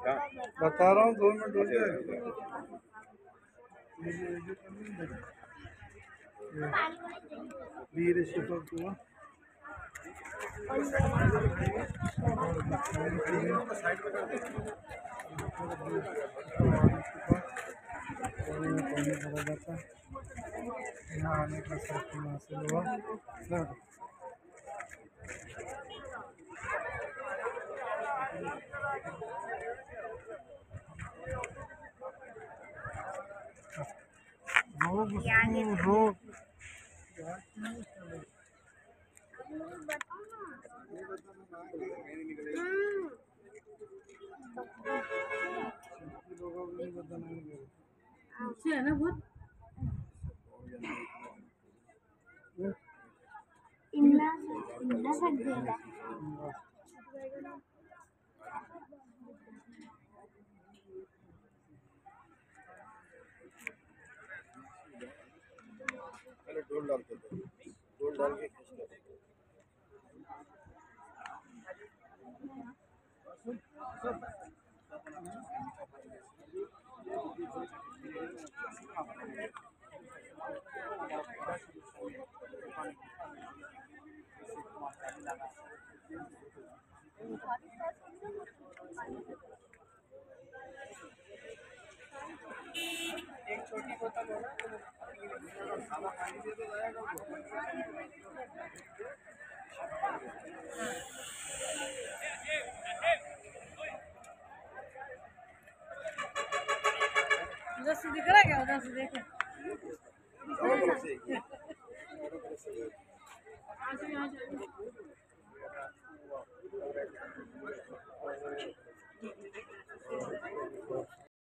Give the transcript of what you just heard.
बता रहा हूँ 2 मिनट हो जाए। वीर शिफर हुआ यहाँ आने का सफल हासिल हुआ। रोक है ना बहुत डोल डालते थे, डोल डाल के एक छोटी बोतल होगा खाना पानी दे दो जाएगा उधर से दिख रहा है क्या? उधर से देखे